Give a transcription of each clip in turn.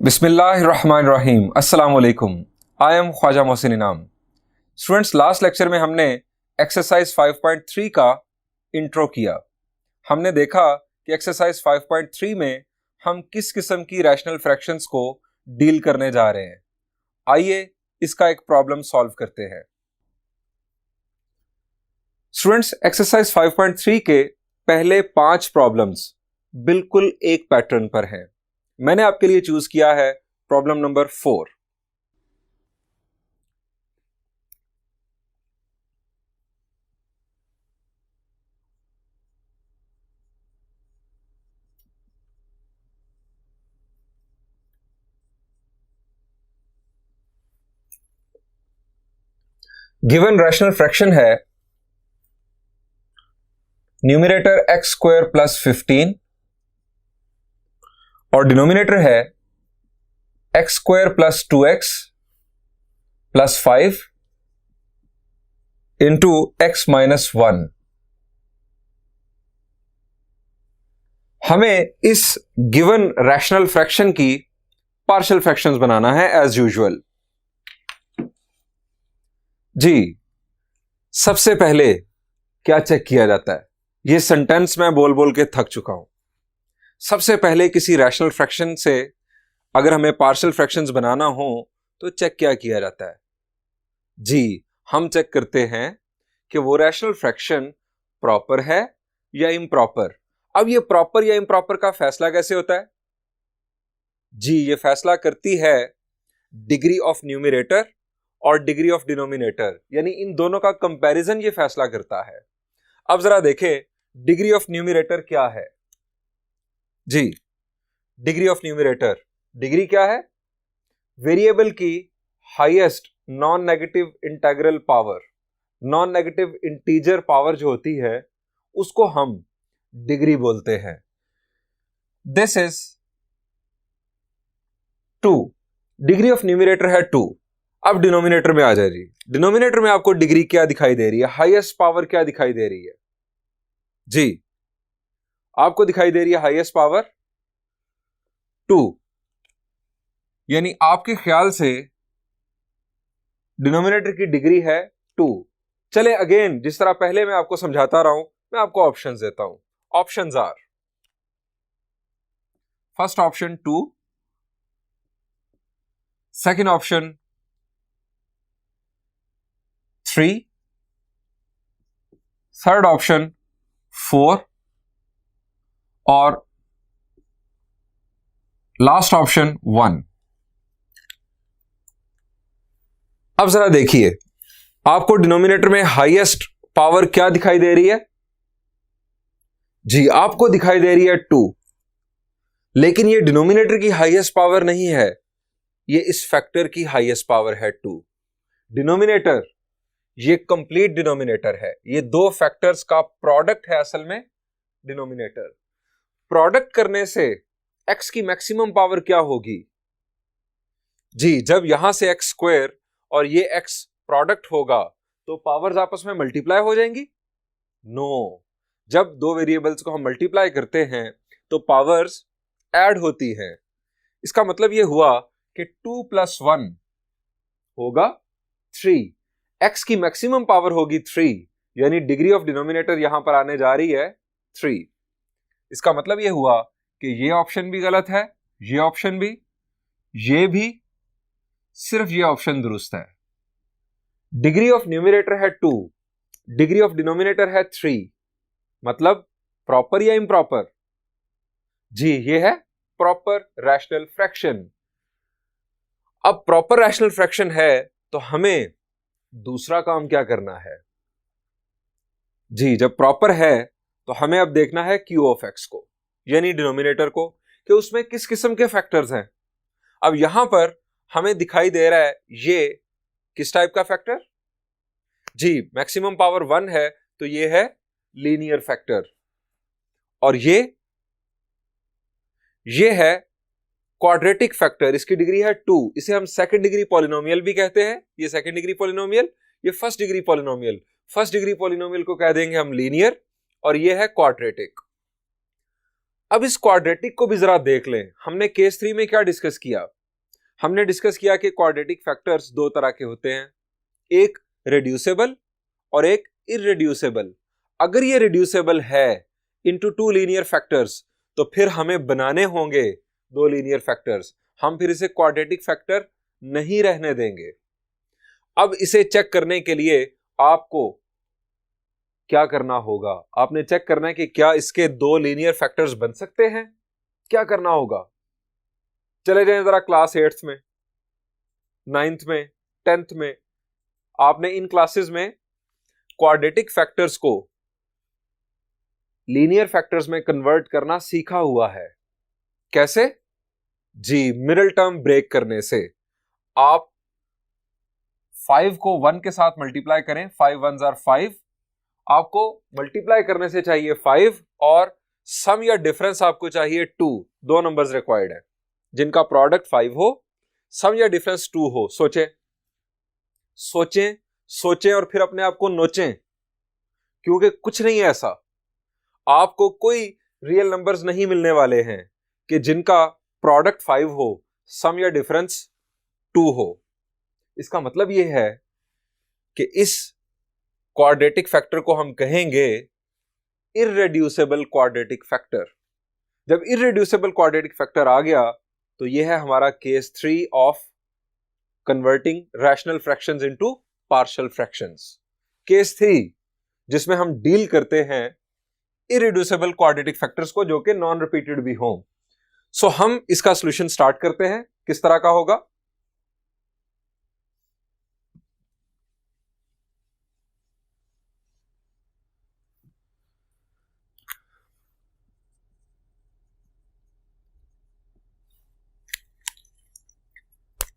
बिस्मिल्लाहिर्रहमानिर्रहीम। अस्सलाम वालेकुम। आई एम ख्वाजा मोहसिन इनाम। स्टूडेंट्स, लास्ट लेक्चर में हमने एक्सरसाइज 5.3 का इंट्रो किया। हमने देखा कि एक्सरसाइज 5.3 में हम किस किस्म की रैशनल फ्रैक्शंस को डील करने जा रहे हैं। आइए इसका एक प्रॉब्लम सॉल्व करते हैं। स्टूडेंट्स, एक्सरसाइज 5.3 के पहले 5 प्रॉब्लम्स बिल्कुल एक पैटर्न पर हैं। मैंने आपके लिए चूज किया है problem number 4। Given rational fraction है न्यूमरेटर एक्स स्क्वायर प्लस 15 और डिनोमिनेटर है x square plus 2x plus 5 into x minus 1। हमें इस गिवन रैशनल फ्रैक्शन की पार्शियल फ्रैक्शंस बनाना है एज यूजुअल। जी, सबसे पहले क्या चेक किया जाता है? यह सेंटेंस मैं बोल बोल के थक चुका हूं। सबसे पहले किसी रैशनल फ्रैक्शन से अगर हमें पार्शियल फ्रैक्शंस बनाना हो तो चेक क्या किया जाता है? जी, हम चेक करते हैं कि वो रैशनल फ्रैक्शन प्रॉपर है या इम्प्रॉपर। अब ये प्रॉपर या इम्प्रॉपर का फैसला कैसे होता है? जी, ये फैसला करती है डिग्री ऑफ न्यूमरेटर और डिग्री ऑफ डिनोमिनेटर, यानी इन दोनों का कंपैरिजन ये फैसला करता है। अब जरा देखें डिग्री ऑफ न्यूमरेटर क्या है। जी, डिग्री ऑफ न्यूमरेटर, डिग्री क्या है? वेरिएबल की highest non negative integral power, non negative integer power जो होती है उसको हम डिग्री बोलते हैं। This is 2। Degree of numerator है 2। अब डिनोमिनेटर में आ जाए जी। डिनोमिनेटर में आपको डिग्री क्या दिखाई दे रही है? हाईएस्ट पावर क्या दिखाई दे रही है? जी, आपको दिखाई दे रही है हाईएस्ट पावर 2, यानी आपके ख्याल से डिनोमिनेटर की डिग्री है 2। चले अगेन, जिस तरह पहले मैं आपको समझाता रहा हूं, मैं आपको ऑप्शंस देता हूं। Options are, first option 2, second option 3, third option 4 और लास्ट ऑप्शन 1। अब जरा देखिए, आपको डिनोमिनेटर में हाईएस्ट पावर क्या दिखाई दे रही है? जी, आपको दिखाई दे रही है 2, लेकिन ये डिनोमिनेटर की हाईएस्ट पावर नहीं है, ये इस फैक्टर की हाईएस्ट पावर है 2। डिनोमिनेटर ये कंप्लीट डिनोमिनेटर है, ये दो फैक्टर्स का प्रोडक्ट है असल में डिनोमिनेटर। प्रोडक्ट करने से x की मैक्सिमम पावर क्या होगी? जी, जब यहां से एक्स स्क्वायर और ये x प्रोडक्ट होगा तो पावर्स आपस में मल्टीप्लाई हो जाएंगी? नो, जब दो वेरिएबल्स को हम मल्टीप्लाई करते हैं तो पावर्स ऐड होती हैं। इसका मतलब यह हुआ कि 2 + 1 होगा 3। x की मैक्सिमम पावर होगी 3, यानी डिग्री ऑफ डिनोमिनेटर यहां पर आने जा रही है 3। इसका मतलब यह हुआ कि ये ऑप्शन भी गलत है, ये ऑप्शन भी, ये भी, सिर्फ ये ऑप्शन दुरुस्त है। डिग्री ऑफ न्यूमरेटर है 2, डिग्री ऑफ डिनोमिनेटर है 3, मतलब प्रॉपर या इम्प्रॉपर? जी, ये है प्रॉपर रैशनल फ्रैक्शन। अब प्रॉपर रैशनल फ्रैक्शन है तो हमें दूसरा काम क्या करना है? जी, जब प्रॉपर है तो हमें अब देखना है Q ऑफ x को, यानी डिनोमिनेटर को, कि उसमें किस किस्म के फैक्टर्स हैं। अब यहां पर हमें दिखाई दे रहा है ये किस टाइप का फैक्टर? जी, मैक्सिमम पावर 1 है तो ये है लीनियर फैक्टर, और ये है क्वाड्रेटिक फैक्टर, इसकी डिग्री है 2। इसे हम सेकंड डिग्री पॉलिनोमियल भी कहते हैं। ये सेकंड डिग्री पॉलिनोमियल, ये first degree polynomial. First degree polynomial को कह देंगे हम लीनियर, और ये है क्वाड्रेटिक। अब इस क्वाड्रेटिक को भी जरा देख लें। हमने केस 3 में क्या डिस्कस किया? हमने डिस्कस किया कि क्वाड्रेटिक फैक्टर्स दो तरह के होते हैं, एक रिड्यूसेबल और एक इररिड्यूसेबल। अगर ये रिड्यूसेबल है इनटू टू लीनियर फैक्टर्स तो फिर हमें बनाने होंगे दो लीनियर फैक्टर्स, हम फिर इसे क्वाड्रेटिक फैक्टर नहीं रहने देंगे। अब इसे चेक करने के लिए आपको क्या करना होगा, आपने चेक करना है कि क्या इसके दो लीनियर फैक्टर्स बन सकते हैं। क्या करना होगा, चले जाएं जरा क्लास 8th में, 9th में, 10th में। आपने इन क्लासेस में क्वाड्रेटिक फैक्टर्स को लीनियर फैक्टर्स में कन्वर्ट करना सीखा हुआ है। कैसे? जी, मिडिल टर्म ब्रेक करने से। आप 5 को 1 के साथ मल्टीप्लाई करें, 5 1s are 5, आपको मल्टीप्लाई करने से चाहिए 5 और सम या डिफरेंस आपको चाहिए 2। दो नंबर्स रिक्वायर्ड है जिनका प्रोडक्ट 5 हो, सम या डिफरेंस 2 हो। सोचें सोचें सोचें और फिर अपने आप को नोचें, क्योंकि कुछ नहीं है ऐसा, आपको कोई रियल नंबर्स नहीं मिलने वाले हैं कि जिनका प्रोडक्ट 5 हो, सम या डिफरेंस 2 हो। इसका मतलब यह है कि इस क्वाड्रेटिक फैक्टर को हम कहेंगे इररेड्यूसेबल क्वाड्रेटिक फैक्टर। जब इररेड्यूसेबल क्वाड्रेटिक फैक्टर आ गया तो यह है हमारा case 3 of converting rational fractions into partial fractions. Case 3 जिसमें हम डील करते हैं इररेड्यूसेबल क्वाड्रेटिक फैक्टर्स को जो कि नॉन रिपीटेड भी हों। सो हम इसका सॉल्यूशन स्टार्ट करते हैं। किस तरह का होगा?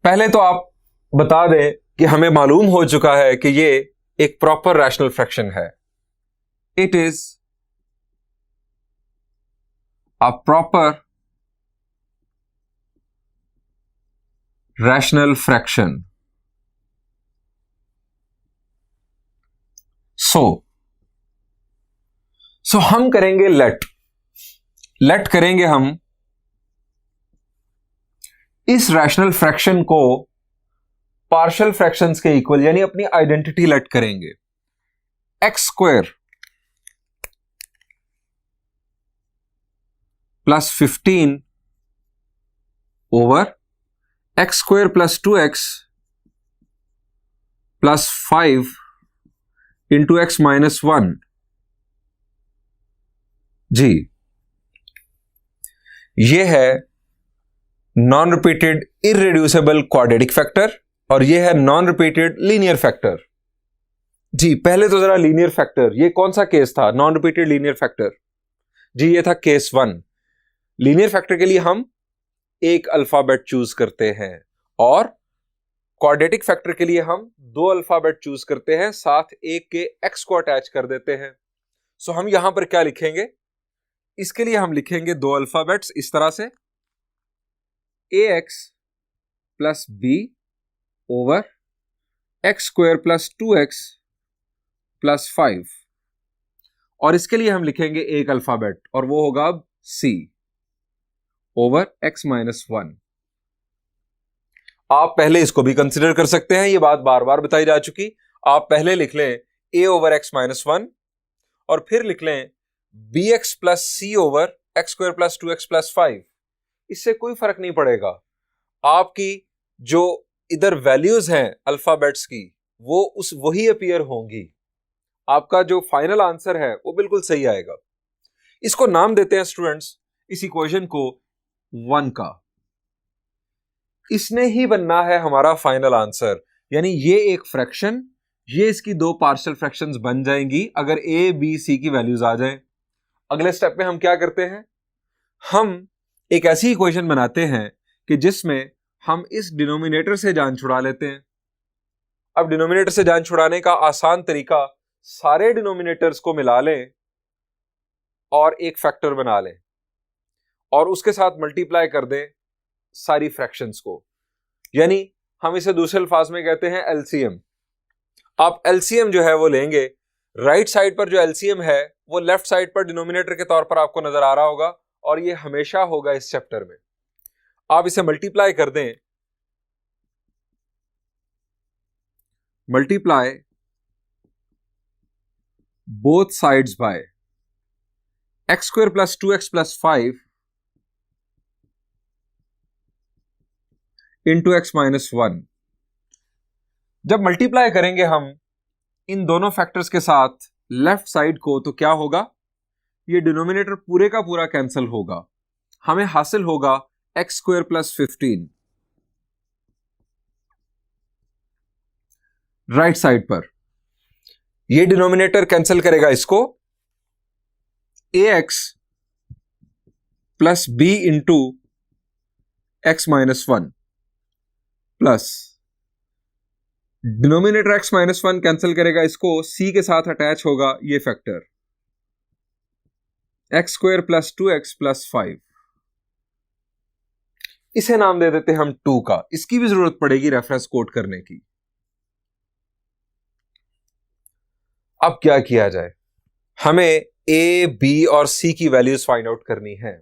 पहले तो आप बता दें कि हमें मालूम हो चुका है कि ये एक प्रॉपर रैशनल फ्रैक्शन है। It is a proper rational fraction. So हम करेंगे लेट करेंगे हम इस रैशनल फ्रैक्शन को पार्शियल फ्रैक्शंस के इक्वल, यानी अपनी आइडेंटिटी लेट करेंगे। x² plus 15 over x² plus 2x plus 5 into x minus 1। जी, यह है non repeated irreducible quadratic factor और यह है नॉन रिपीटेड लीनियर फैक्टर। जी, पहले तो जरा लीनियर फैक्टर, ये कौन सा केस था? Non repeated linear factor. जी, ये था केस 1। लीनियर फैक्टर के लिए हम एक अल्फाबेट चूज करते हैं और क्वाड्रेटिक फैक्टर के लिए हम दो अल्फाबेट चूज करते हैं, साथ एक के x को अटैच कर देते हैं। सो हम यहां पर क्या लिखेंगे? इसके लिए हम लिखेंगे दो अल्फाबेट्स इस तरह से, ax plus b over x² plus 2x plus 5, और इसके लिए हम लिखेंगे एक अल्फाबेट और वो होगा अब c ओवर x माइनस 1। आप पहले इसको भी कंसिडर कर सकते हैं, ये बात बार बार बताई जा चुकी। आप पहले लिख लें a ओवर x माइनस 1 और फिर लिख लें bx plus c over x² plus 2x plus 5। इससे कोई फर्क नहीं पड़ेगा, आपकी जो इधर वैल्यूज हैं अल्फाबेट्स की वो वही अपीयर होंगी। आपका जो फाइनल आंसर है वो बिल्कुल सही आएगा। इसको नाम देते हैं स्टूडेंट्स, इस इक्वेशन को 1 का। इसने ही बनना है हमारा फाइनल आंसर, यानी ये एक फ्रैक्शन, ये इसकी दो पार्शियल फ्रैक्शंस बन जाएंगी अगर a b c की वैल्यूज आ जाएं। अगले स्टेप में हम क्या करते हैं? हम एक ऐसी इक्वेशन बनाते हैं कि जिसमें हम इस डिनोमिनेटर से जान छुड़ा लेते हैं। अब डिनोमिनेटर से जान छुड़ाने का आसान तरीका, सारे डिनोमिनेटर्स को मिला लें और एक फैक्टर बना लें और उसके साथ मल्टीप्लाई कर दें सारी फ्रैक्शंस को, यानी हम इसे दूसरे अल्फाज में कहते हैं एलसीएम। आप एलसीएम जो है वो लेंगे, राइट साइड पर जो एलसीएम है वो लेफ्ट साइड पर डिनोमिनेटर के तौर पर आपको नजर आ रहा होगा और ये हमेशा होगा इस चैप्टर में। आप इसे मल्टीप्लाई कर दें multiply both sides by x square plus 2x plus 5 into x minus 1। जब मल्टीप्लाई करेंगे हम इन दोनों फैक्टर्स के साथ लेफ्ट साइड को, तो क्या होगा, ये डिनोमिनेटर पूरे का पूरा कैंसिल होगा। हमें हासिल होगा x square plus 15। Right side पर ये डिनोमिनेटर कैंसिल करेगा इसको, ax plus b into x minus 1 plus denominator x minus 1 cancel करेगा इसको, c के साथ अटैच होगा ये factor x square plus 2x plus 5। इसे नाम दे देते हम 2 का। इसकी भी जरूरत पड़ेगी रेफरेंस कोट करने की। अब क्या किया जाए, हमें a, b और c की वैल्यूज फाइंड आउट करनी है।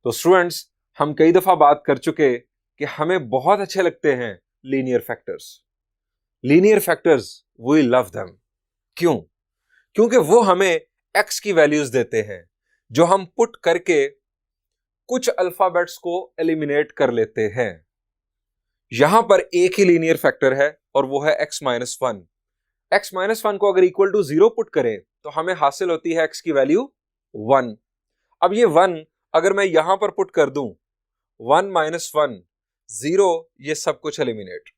तो स्टूडेंट्स, हम कई दफा बात कर चुके कि हमें बहुत अच्छे लगते हैं linear factors. Linear factors we love them. क्यों? क्योंकि वो हमें x की वैल्यूज देते हैं जो हम पुट करके कुछ अल्फाबेट्स को एलिमिनेट कर लेते हैं। यहां पर एक ही लीनियर फैक्टर है और वो है x माइनस 1। x माइनस 1 को अगर इक्वल टू 0 पुट करें तो हमें हासिल होती है x की वैल्यू 1। अब ये 1 अगर मैं यहां पर पुट कर दूं, 1 माइनस 1 0, ये सब कुछ एलिमिनेट,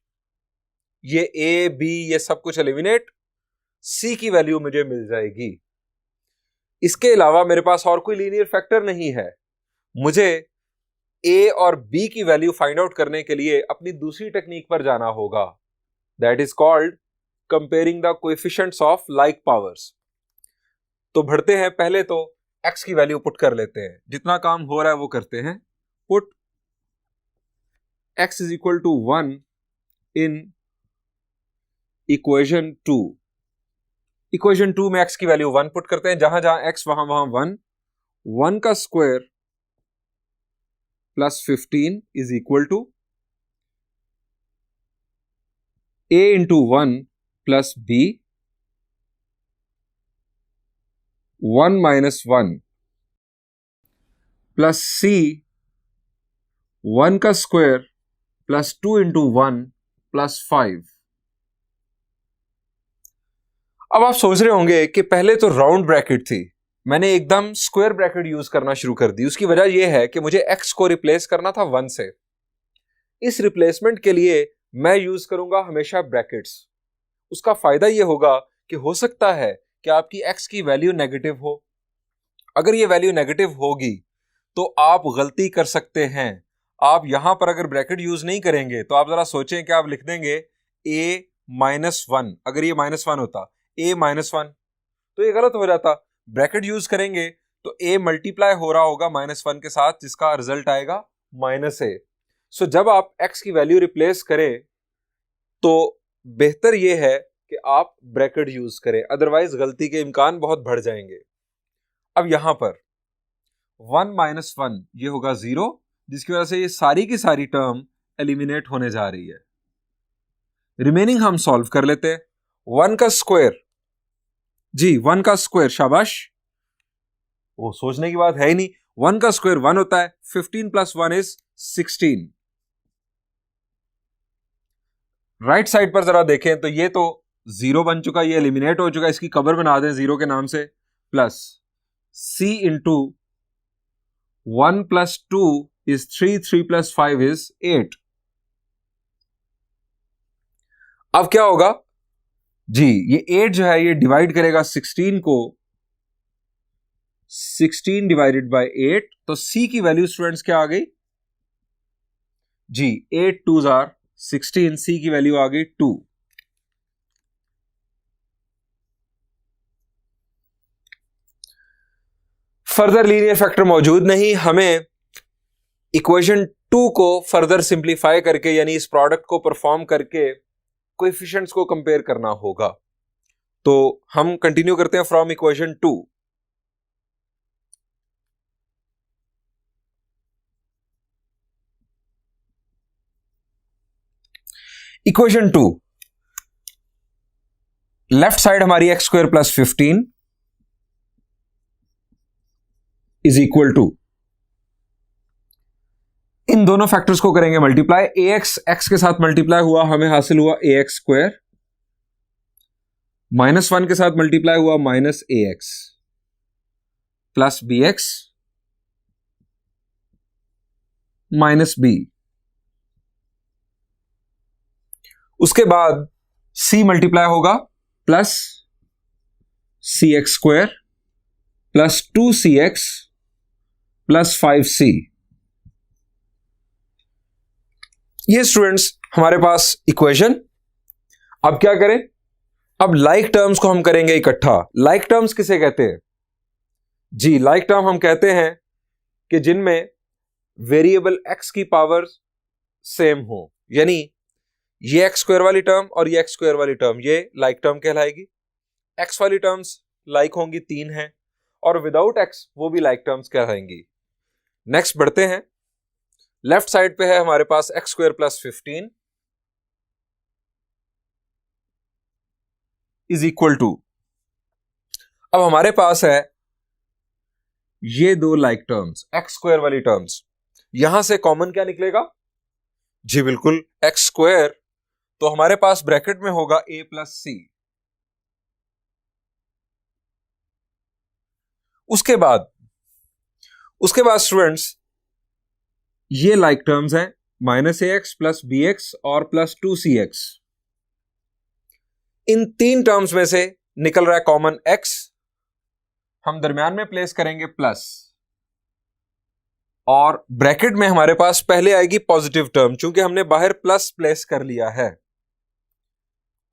ये a b ये सब कुछ एलिमिनेट, c की वैल्यू मुझे मिल जाएगी। इसके अलावा मेरे पास और कोई लीनियर फैक्टर नहीं है। मुझे a और b की वैल्यू फाइंड आउट करने के लिए अपनी दूसरी टेक्निक पर जाना होगा, that is called comparing the coefficients of like powers. तो बढ़ते हैं, पहले तो x की वैल्यू पुट कर लेते हैं, जितना काम हो रहा है वो करते हैं। Put x is equal to 1 in equation 2। Equation 2 में x की वैल्यू 1 पुट करते हैं, जहां जहां x वहां वहां 1 का square plus 15 is equal to a into 1 plus b 1 minus 1 plus c 1 का स्क्वायर प्लस 2 इंटू 1 प्लस 5। अब आप सोच रहे होंगे कि पहले तो राउंड ब्रैकेट थी, मैंने एकदम स्क्वायर ब्रैकेट यूज करना शुरू कर दी। उसकी वजह यह है कि मुझे x को रिप्लेस करना था 1 से। इस रिप्लेसमेंट के लिए मैं यूज करूंगा हमेशा ब्रैकेट्स। उसका फायदा यह होगा कि हो सकता है कि आपकी x की वैल्यू नेगेटिव हो। अगर ये वैल्यू नेगेटिव होगी तो आप गलती कर सकते हैं। आप यहां पर अगर ब्रैकेट यूज नहीं करेंगे तो आप जरा सोचें कि आप लिख देंगे a माइनस 1। अगर ये माइनस 1 होता, a माइनस 1, तो ये गलत हो जाता। ब्रैकेट यूज करेंगे तो a मल्टीप्लाई हो रहा होगा माइनस 1 के साथ, जिसका रिजल्ट आएगा माइनस a। सो जब आप x की वैल्यू रिप्लेस करें तो बेहतर यह है कि आप ब्रैकेट यूज करें, अदरवाइज गलती के इम्कान बहुत बढ़ जाएंगे। अब यहां पर 1 माइनस 1 ये होगा 0, जिसकी वजह से ये सारी की सारी टर्म एलिमिनेट होने जा रही है। रिमेनिंग हम सॉल्व कर लेते हैं। 1 का स्क्वायर, जी 1 का स्क्वायर, शाबाश, वो सोचने की बात है ही नहीं। 1 का स्क्वायर 1 होता है, 15 प्लस 1 इज 16। राइट साइड पर जरा देखें तो ये तो 0 बन चुका, ये एलिमिनेट हो चुका, इसकी कबर बना दें 0 के नाम से, plus c into 1 plus 2 is 3, 3 plus 5 is 8। अब क्या होगा जी, ये 8 जो है ये डिवाइड करेगा 16 को, 16 डिवाइडेड बाय 8, तो c की वैल्यू स्टूडेंट्स क्या आ गई जी, 8 2s आर 16, c की वैल्यू आ गई 2। फर्दर लीनियर फैक्टर मौजूद नहीं, हमें इक्वेशन 2 को फर्दर सिंप्लीफाई करके, यानी इस प्रोडक्ट को परफॉर्म करके कोएफिशिएंट्स को कंपेयर करना होगा। तो हम कंटिन्यू करते हैं from equation 2। Equation 2, left side हमारी X square plus 15 is equal to, इन दोनों फैक्टर्स को करेंगे मल्टीप्लाई, ए एक्स के साथ मल्टीप्लाई हुआ, हमें हासिल हुआ ए एक्स स्क्वायर, -1 के साथ मल्टीप्लाई हुआ minus A X, plus B X minus B. उसके बाद c मल्टीप्लाई होगा plus C X square plus 2cx plus 5c। ये स्टूडेंट्स हमारे पास इक्वेशन। अब क्या करें, अब लाइक टर्म्स को हम करेंगे इकट्ठा। लाइक टर्म्स किसे कहते हैं जी? लाइक टर्म हम कहते हैं कि जिनमें वेरिएबल x की पावर सेम हो, यानी ये एक्स स्क्वायर वाली टर्म और ये एक्स स्क्वायर वाली टर्म, ये लाइक टर्म कहलाएगी। एक्स वाली टर्म्स लाइक होंगी, 3 हैं, और विदाउट एक्स वो भी लाइक टर्म्स कहलाएंगी। नेक्स्ट बढ़ते हैं, लेफ्ट साइड पे है हमारे पास X square plus 15 is equal to, अब हमारे पास है ये दो लाइक टर्म्स, एक्स स्क्वायर वाली टर्म्स, यहां से कॉमन क्या निकलेगा जी? बिल्कुल एक्स स्क्वायर, तो हमारे पास ब्रैकेट में होगा a प्लस सी। उसके बाद स्टूडेंट्स ये लाइक टर्म्स हैं, -ax प्लस बी एक्स और प्लस 2cx। इन 3 टर्म्स में से निकल रहा है कॉमन x, हम दरमियान में प्लेस करेंगे प्लस, और ब्रैकेट में हमारे पास पहले आएगी पॉजिटिव टर्म, चूंकि हमने बाहर प्लस प्लेस कर लिया है।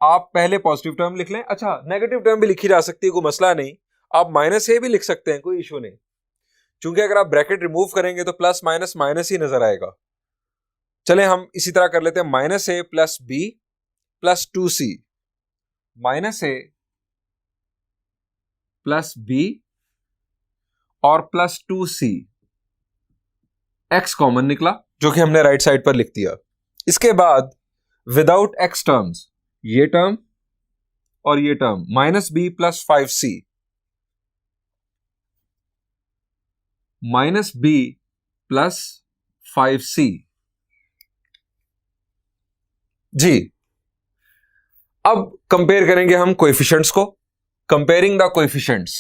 आप पहले पॉजिटिव टर्म लिख लें। अच्छा, नेगेटिव टर्म भी लिखी जा सकती है, कोई मसला नहीं, आप -a भी लिख सकते हैं, कोई इशू नहीं, क्योंकि अगर आप ब्रैकेट रिमूव करेंगे तो प्लस माइनस माइनस ही नजर आएगा। चले हम इसी तरह कर लेते हैं, -a plus b plus 2c, -a plus b और प्लस 2c, x कॉमन निकला जो कि हमने राइट साइड पर लिख दिया। इसके बाद विदाउट x टर्म्स, ये टर्म और ये term, -b plus 5c, -b plus 5c जी। अब कंपेयर करेंगे हम कोएफिशिएंट्स को, comparing the coefficients.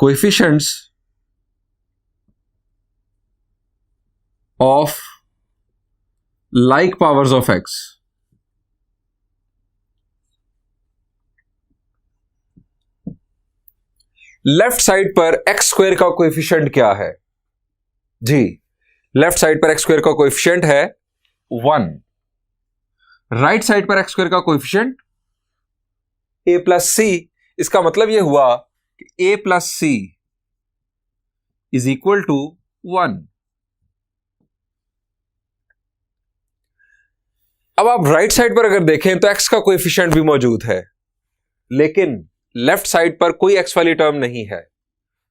Coefficients of like powers of x। Left side पर एक्स स्क्वायर का कोएफिशिएंट क्या है जी? लेफ्ट साइड पर एक्स स्क्वायर का कोएफिशिएंट है 1, राइट साइड पर एक्स स्क्वायर का कोएफिशिएंट a प्लस सी। इसका मतलब यह हुआ कि a plus C is equal to 1। अब आप राइट साइड पर अगर देखें तो x का कोएफिशिएंट भी मौजूद है, लेकिन लेफ्ट साइड पर कोई x वाली टर्म नहीं है।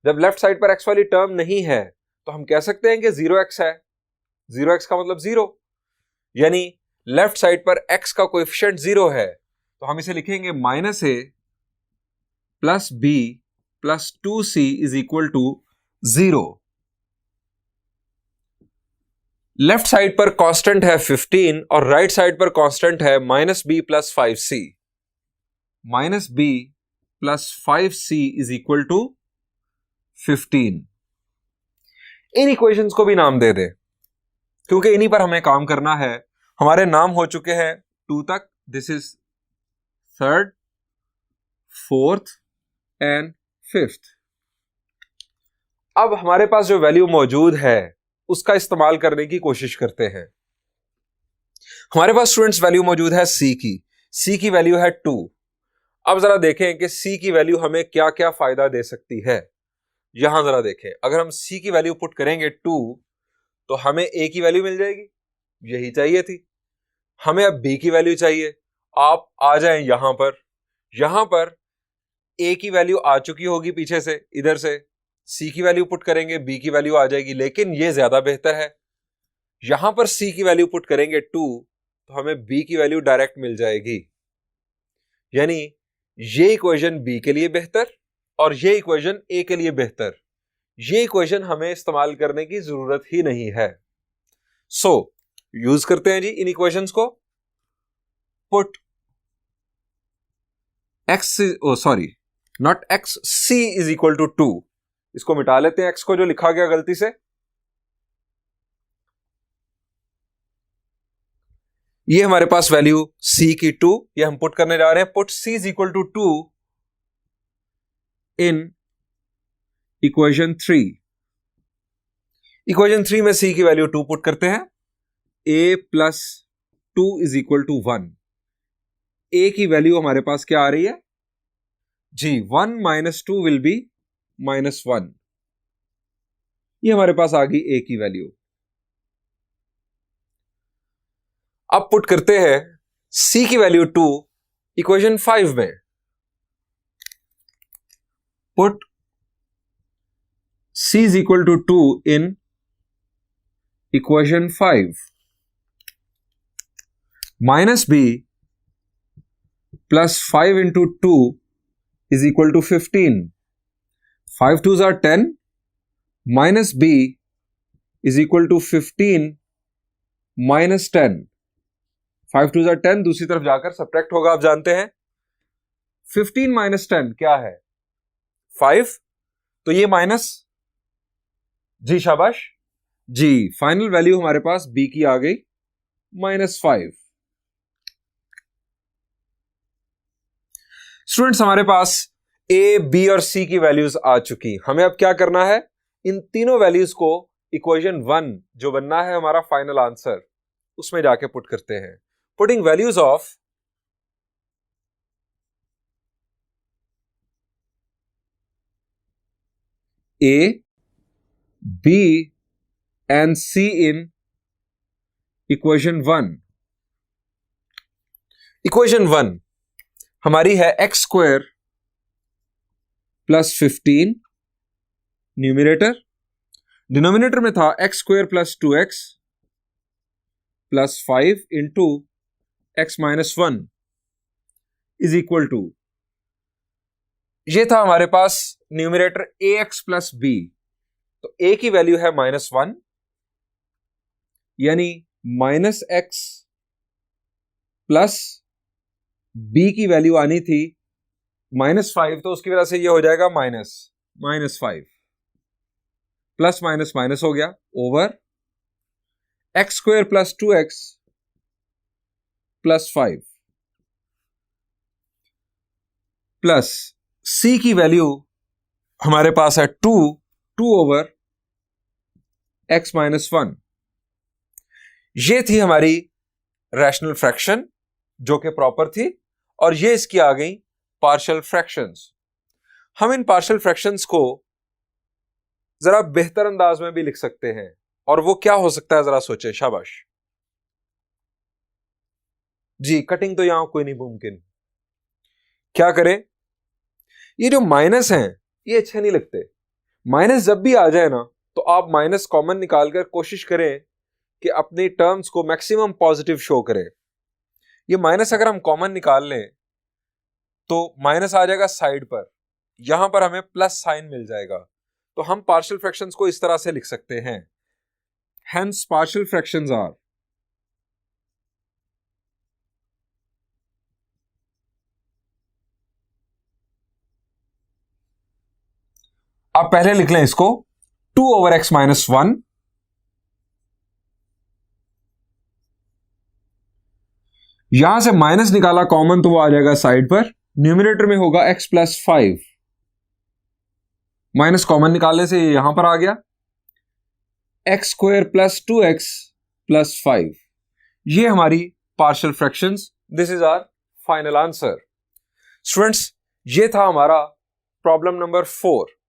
जब लेफ्ट साइड पर x वाली टर्म नहीं है तो हम कह सकते हैं कि 0x है। 0x का मतलब 0, यानी लेफ्ट साइड पर x का कोएफिशिएंट 0 है, तो हम इसे लिखेंगे -a plus b plus 2c is equal to 0। Left side पर कांस्टेंट है 15 और राइट साइड पर कांस्टेंट है -b plus 5c। -b plus 5c is equal to 15। इन इक्वेशंस को भी नाम दे दे, क्योंकि इन्हीं पर हमें काम करना है। हमारे नाम हो चुके हैं 2 तक, this is 3rd, 4th and 5th। अब हमारे पास जो वैल्यू मौजूद है उसका इस्तेमाल करने की कोशिश करते हैं। हमारे पास स्टूडेंट्स वैल्यू मौजूद है c की वैल्यू है 2। अब जरा देखें कि c की वैल्यू हमें क्या क्या फायदा दे सकती है। यहां जरा देखें, अगर हम c की वैल्यू पुट करेंगे 2 तो हमें a की वैल्यू मिल जाएगी, यही चाहिए थी। हमें अब b की वैल्यू चाहिए। आप आ जाएं यहां पर a की वैल्यू आ चुकी होगी पीछे से, इधर से c की वैल्यू पुट करेंगे, b की वैल्यू आ जाएगी, लेकिन यह ज्यादा बेहतर है यहां पर c की वैल्यू पुट करेंगे 2 तो हमें b की वैल्यू डायरेक्ट मिल जाएगी। यानी ये इक्वेशन b के लिए बेहतर और ये इक्वेशन a के लिए बेहतर। ये इक्वेशन हमें इस्तेमाल करने की जरूरत ही नहीं है। सो यूज करते हैं जी इन इक्वेशंस को। Put not x, c is equal to 2। इसको मिटा लेते हैं x को जो लिखा गया गलती से। ये हमारे पास वैल्यू c की 2 ये हम पुट करने जा रहे हैं। Put c is equal to 2 in equation 3। Equation 3 में c की वैल्यू 2 पुट करते हैं। a plus 2 is equal to 1। a की वैल्यू हमारे पास क्या आ रही है जी, 1 माइनस 2 विल बी -1। ये हमारे पास आ गई a की वैल्यू। अब पुट करते हैं c की वैल्यू 2 इक्वेशन 5 में। Put c is equal to 2 in equation 5। Minus b plus 5 into 2 is equal to 15। 5 2s are 10 minus b is equal to 15 minus 10। 5 2s are 10 दूसरी तरफ जाकर सब्ट्रैक्ट होगा, आप जानते हैं। 15 माइनस 10 क्या है 5, तो ये माइनस जी, शाबाश जी। फाइनल वैल्यू हमारे पास b की आ गई -5। स्टूडेंट्स हमारे पास a, b और c की वैल्यूज आ चुकी। हमें अब क्या करना है, इन तीनों वैल्यूज को इक्वेशन 1 जो बनना है हमारा फाइनल आंसर, उसमें जाके पुट करते हैं। Putting values of a, b and c in equation 1। Equation 1 हमारी है x square plus 15 numerator. Denominator में था x square plus 2x plus 5 into x minus 1 is equal to, ये था हमारे पास न्यूमरेटर ax प्लस b। तो a की वैल्यू है -1 यानी -x प्लस b की वैल्यू आनी थी -5, तो उसकी वजह से ये हो जाएगा -5 प्लस माइनस माइनस हो गया over x square plus 2x plus 5 plus c की वैल्यू हमारे पास है 2 ओवर x माइनस 1। ये थी हमारी रैशनल फ्रैक्शन जो कि प्रॉपर थी, और ये इसकी आ गई पार्शियल फ्रैक्शंस। हम इन पार्शियल फ्रैक्शंस को जरा बेहतर अंदाज में भी लिख सकते हैं, और वो क्या हो सकता है जरा सोचे, शाबाश जी। कटिंग तो यहां कोई नहीं मुमकिन। क्या करें, ये जो माइनस हैं ये अच्छे नहीं लगते। माइनस जब भी आ जाए ना, तो आप माइनस कॉमन निकालकर कोशिश करें कि अपनी टर्म्स को मैक्सिमम पॉजिटिव शो करें। ये माइनस अगर हम कॉमन निकाल लें तो माइनस आ जाएगा साइड पर, यहां पर हमें प्लस साइन मिल जाएगा। तो हम पार्शियल फ्रैक्शंस को इस तरह से लिख सकते हैं, हेंस पार्शियल फ्रैक्शंस आर आप पहले लिख लें इसको 2 ओवर x माइनस 1 यहां से माइनस निकाला कॉमन तो वो आ जाएगा साइड पर। न्यूमरेटर में होगा x प्लस 5, माइनस कॉमन निकालने से ये यहां पर आ गया x square plus 2x plus 5। ये हमारी partial fractions, this is our final answer. Students ये था हमारा प्रॉब्लम नंबर 4।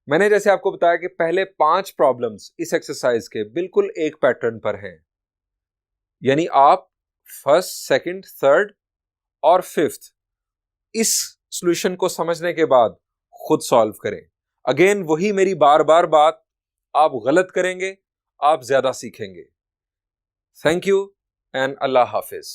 मैंने जैसे आपको बताया कि पहले 5 प्रॉब्लम्स इस एक्सरसाइज के बिल्कुल एक पैटर्न पर हैं, यानी आप फर्स्ट, सेकंड, थर्ड और फिफ्थ इस सॉल्यूशन को समझने के बाद खुद सॉल्व करें। अगेन वही मेरी बार बार बात, आप गलत करेंगे आप ज्यादा सीखेंगे। Thank you and Allah Hafiz.